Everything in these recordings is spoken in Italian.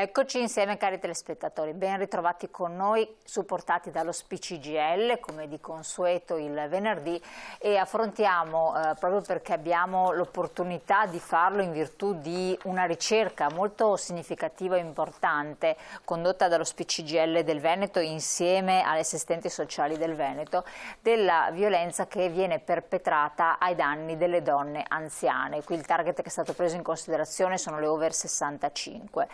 Eccoci insieme cari telespettatori, ben ritrovati con noi, supportati dallo SPCGL come di consueto il venerdì, e affrontiamo, proprio perché abbiamo l'opportunità di farlo in virtù di una ricerca molto significativa e importante condotta dallo SPCGL del Veneto insieme alle assistenti sociali del Veneto, della violenza che viene perpetrata ai danni delle donne anziane. Qui il target che è stato preso in considerazione sono le over 65.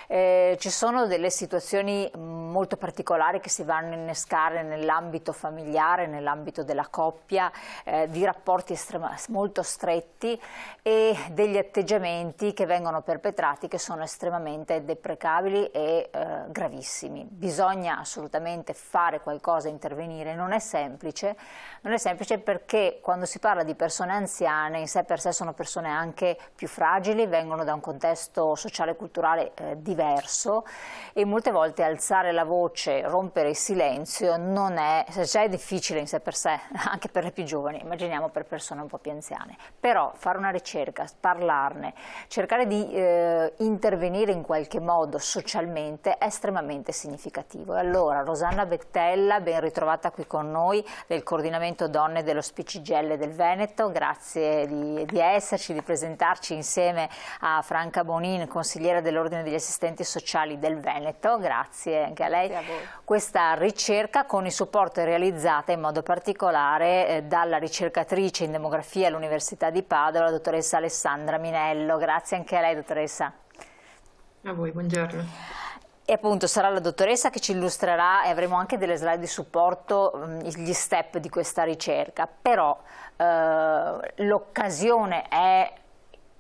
Ci sono delle situazioni molto particolari che si vanno a innescare nell'ambito familiare, nell'ambito della coppia, di rapporti molto stretti e degli atteggiamenti che vengono perpetrati che sono estremamente deprecabili e gravissimi. Bisogna assolutamente fare qualcosa, intervenire, non è semplice perché quando si parla di persone anziane in sé per sé sono persone anche più fragili, vengono da un contesto sociale e culturale diverso e molte volte alzare la voce, rompere il silenzio non è, se già è difficile in sé per sé, anche per le più giovani, immaginiamo per persone un po' più anziane, però fare una ricerca, parlarne, cercare di intervenire in qualche modo socialmente è estremamente significativo. E allora Rosanna Bettella, ben ritrovata qui con noi, del coordinamento donne dello SPCGL del Veneto, grazie di esserci, di presentarci insieme a Franca Bonin, consigliera dell'Ordine degli Assistenti Sociali del Veneto, grazie anche a lei. Grazie a voi. Questa ricerca con il supporto è realizzata in modo particolare dalla ricercatrice in demografia all'Università di Padova, la dottoressa Alessandra Minello. Grazie anche a lei, dottoressa. A voi, buongiorno. E appunto sarà la dottoressa che ci illustrerà e avremo anche delle slide di supporto, gli step di questa ricerca, però l'occasione è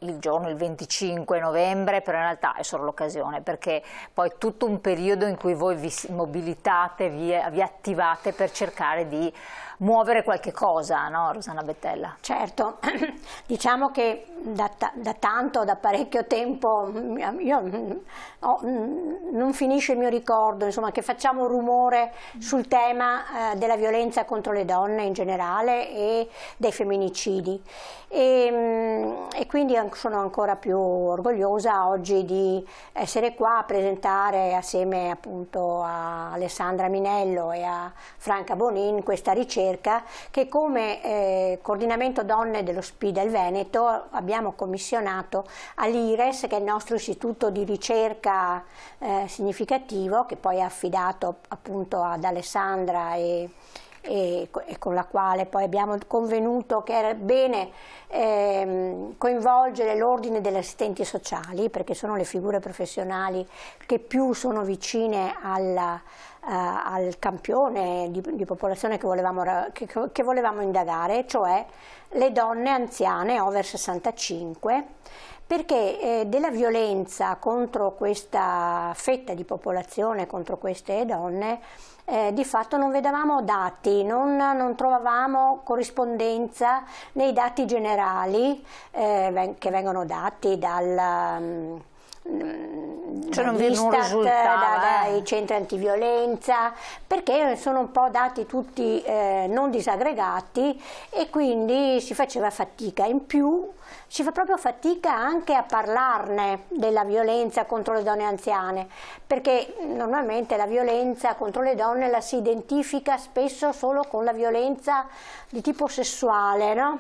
il giorno, il 25 novembre, però in realtà è solo l'occasione, perché poi tutto un periodo in cui voi vi mobilitate, vi attivate per cercare di muovere qualche cosa, no Rosanna Bettella? Certo, diciamo che da parecchio tempo non finisce il mio ricordo, insomma, che facciamo rumore sul tema della violenza contro le donne in generale e dei femminicidi e quindi sono ancora più orgogliosa oggi di essere qua a presentare assieme appunto a Alessandra Minello e a Franca Bonin questa ricerca che come coordinamento donne dello SPI del Veneto abbiamo commissionato all'IRES, che è il nostro istituto di ricerca significativo, che poi è affidato appunto ad Alessandra e con la quale poi abbiamo convenuto che era bene coinvolgere l'ordine degli assistenti sociali, perché sono le figure professionali che più sono vicine al campione di popolazione che volevamo indagare, cioè le donne anziane over 65, perché della violenza contro questa fetta di popolazione, contro queste donne, di fatto non vedevamo dati, non trovavamo corrispondenza nei dati generali che vengono dati dal cioè non risultava, dai centri antiviolenza, perché sono un po' dati tutti non disaggregati e quindi si faceva fatica. In più si fa proprio fatica anche a parlarne della violenza contro le donne anziane, perché normalmente la violenza contro le donne la si identifica spesso solo con la violenza di tipo sessuale, no?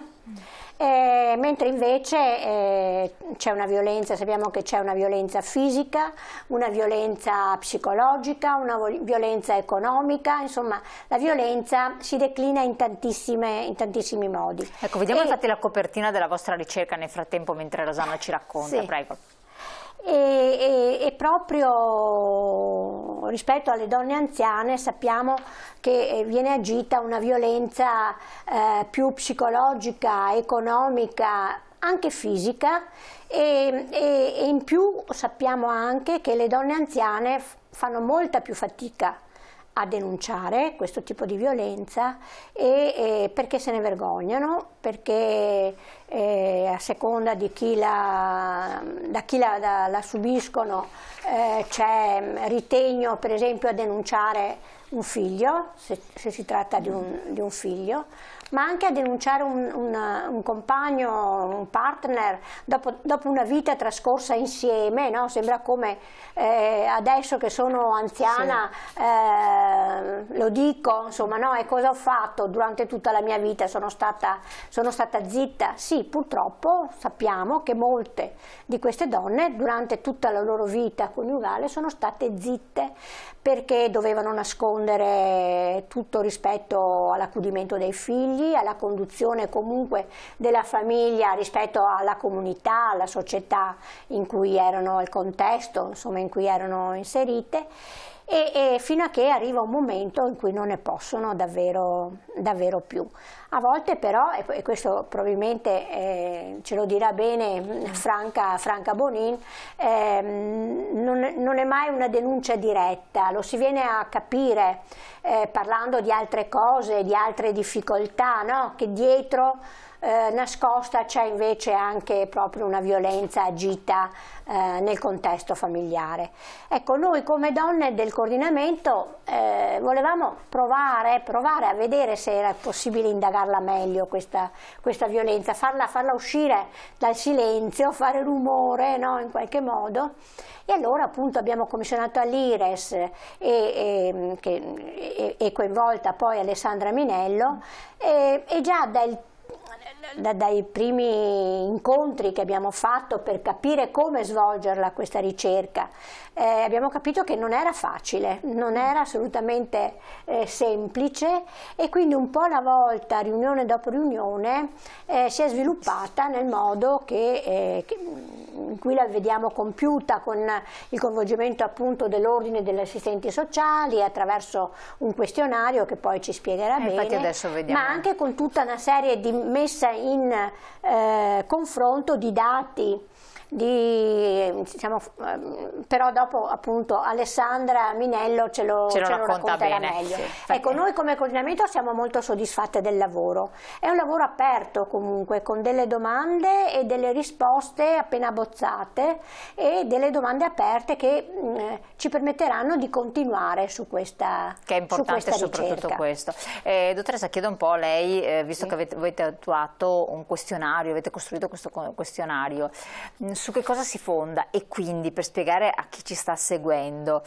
Mentre invece c'è una violenza, sappiamo che c'è una violenza fisica, una violenza psicologica, una violenza economica, insomma la violenza si declina in tantissimi modi. Ecco, vediamo infatti la copertina della vostra ricerca nel frattempo mentre Rosanna ci racconta, sì. Prego. E proprio rispetto alle donne anziane sappiamo che viene agita una violenza più psicologica, economica, anche fisica e in più sappiamo anche che le donne anziane fanno molta più fatica a denunciare questo tipo di violenza perché se ne vergognano, perché a seconda di da chi la subiscono c'è ritegno per esempio a denunciare un figlio, se si tratta di un figlio, ma anche a denunciare un compagno, un partner, dopo una vita trascorsa insieme, no? Sembra come adesso che sono anziana, sì, lo dico, insomma, no? E cosa ho fatto durante tutta la mia vita? Sono stata zitta? Sì, purtroppo sappiamo che molte di queste donne durante tutta la loro vita coniugale sono state zitte perché dovevano nascondere tutto rispetto all'accudimento dei figli, alla conduzione comunque della famiglia rispetto alla comunità, alla società in cui erano, al contesto, insomma, in cui erano inserite, e fino a che arriva un momento in cui non ne possono davvero più. A volte però, e questo probabilmente ce lo dirà bene Franca Bonin, non è mai una denuncia diretta, lo si viene a capire parlando di altre cose, di altre difficoltà, no? Che dietro nascosta c'è invece anche proprio una violenza agita nel contesto familiare. Ecco, noi come donne del coordinamento volevamo provare a vedere se era possibile indagarla meglio questa violenza, farla uscire dal silenzio, fare rumore, no, in qualche modo. E allora appunto abbiamo commissionato all'IRES e coinvolta poi Alessandra Minello, e già dai primi incontri che abbiamo fatto per capire come svolgerla questa ricerca, abbiamo capito che non era facile, non era assolutamente semplice, e quindi un po' alla volta, riunione dopo riunione, si è sviluppata nel modo in cui la vediamo compiuta, con il coinvolgimento appunto dell'ordine degli assistenti sociali attraverso un questionario che poi ci spiegherà bene, adesso vediamo, ma anche con tutta una serie di messa in confronto di dati. Però dopo appunto Alessandra Minello ce lo racconterà meglio. Sì. Ecco, noi come coordinamento siamo molto soddisfatte del lavoro, è un lavoro aperto comunque, con delle domande e delle risposte appena abbozzate e delle domande aperte che ci permetteranno di continuare su questa ricerca. Che è importante soprattutto questo. Dottoressa, chiedo un po' a lei, visto che avete attuato un questionario, avete costruito questo questionario, su che cosa si fonda, e quindi per spiegare a chi ci sta seguendo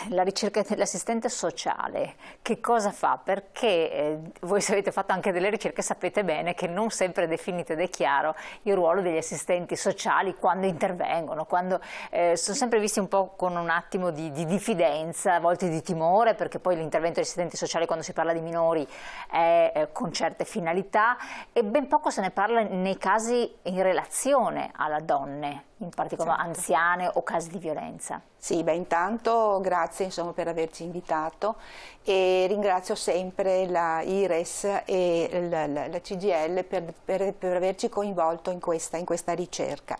la ricerca dell'assistente sociale che cosa fa, perché voi se avete fatto anche delle ricerche sapete bene che non sempre è definito ed è chiaro il ruolo degli assistenti sociali quando intervengono, quando sono sempre visti un po' con un attimo di diffidenza, a volte di timore, perché poi l'intervento degli assistenti sociali quando si parla di minori è con certe finalità, e ben poco se ne parla nei casi in relazione alla donne, in particolare anziane o casi di violenza. Sì, beh, intanto grazie insomma, per averci invitato, e ringrazio sempre la IRES e la CGIL per averci coinvolto in questa ricerca.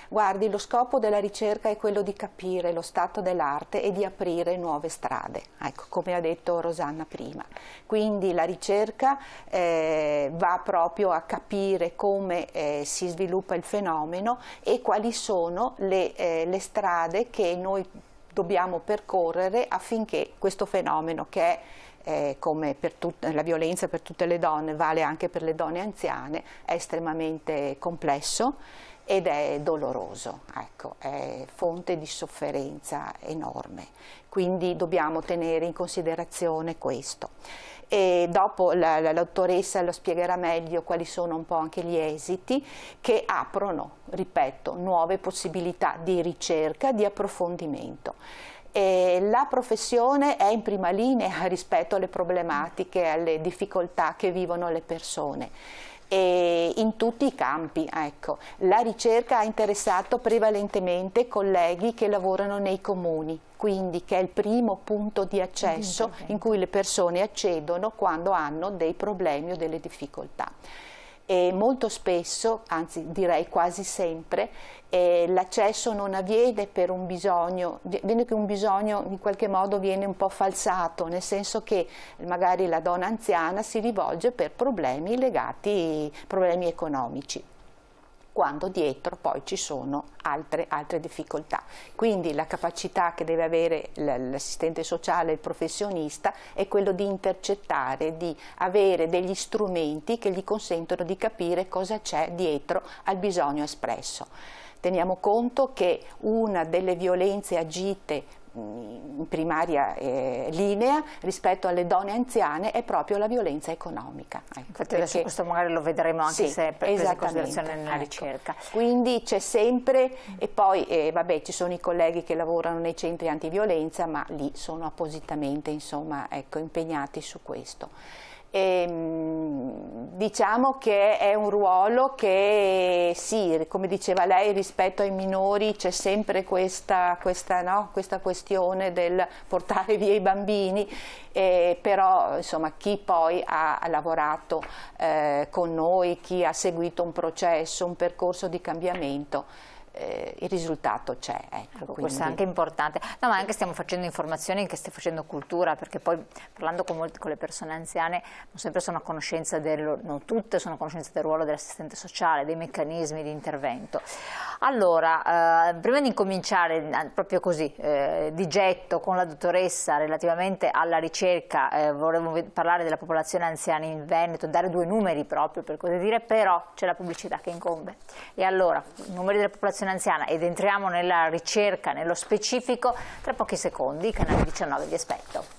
Guardi, lo scopo della ricerca è quello di capire lo stato dell'arte e di aprire nuove strade, ecco, come ha detto Rosanna prima. Quindi la ricerca va proprio a capire come si sviluppa il fenomeno e quali sono le strade che noi dobbiamo percorrere affinché questo fenomeno, che è come per la violenza per tutte le donne, vale anche per le donne anziane, è estremamente complesso ed è doloroso, ecco, è fonte di sofferenza enorme, quindi dobbiamo tenere in considerazione questo. E dopo la dottoressa lo spiegherà meglio quali sono un po' anche gli esiti che aprono, ripeto, nuove possibilità di ricerca, di approfondimento. La professione è in prima linea rispetto alle problematiche, alle difficoltà che vivono le persone. E in tutti i campi, ecco. La ricerca ha interessato prevalentemente colleghi che lavorano nei comuni, quindi che è il primo punto di accesso in cui le persone accedono quando hanno dei problemi o delle difficoltà. E molto spesso, anzi direi quasi sempre, l'accesso non avviene per un bisogno, viene che un bisogno in qualche modo viene un po' falsato, nel senso che magari la donna anziana si rivolge per problemi legati, problemi economici. quando dietro poi ci sono altre difficoltà. Quindi la capacità che deve avere l'assistente sociale, il professionista, è quello di intercettare, di avere degli strumenti che gli consentono di capire cosa c'è dietro al bisogno espresso. Teniamo conto che una delle violenze agite in primaria linea rispetto alle donne anziane è proprio la violenza economica. Ecco, infatti adesso questo magari lo vedremo anche se preso in considerazione nella ricerca. Quindi c'è sempre, e poi vabbè, ci sono i colleghi che lavorano nei centri antiviolenza, ma lì sono appositamente impegnati su questo. Diciamo che è un ruolo che sì, come diceva lei, rispetto ai minori c'è sempre questa questione del portare via i bambini, però insomma chi poi ha lavorato con noi, chi ha seguito un processo, un percorso di cambiamento, il risultato c'è. Ecco, questo è anche importante. No, ma anche stiamo facendo informazioni, che stiamo facendo cultura, perché poi parlando con le persone anziane non sempre sono a conoscenza non tutte sono a conoscenza del ruolo dell'assistente sociale, dei meccanismi di intervento. Allora, prima di incominciare proprio così, di getto con la dottoressa relativamente alla ricerca, volevo parlare della popolazione anziana in Veneto, dare due numeri proprio per così dire, però c'è la pubblicità che incombe. E allora, numeri della popolazione anziana, ed entriamo nella ricerca, nello specifico, tra pochi secondi. Canale 19 vi aspetto.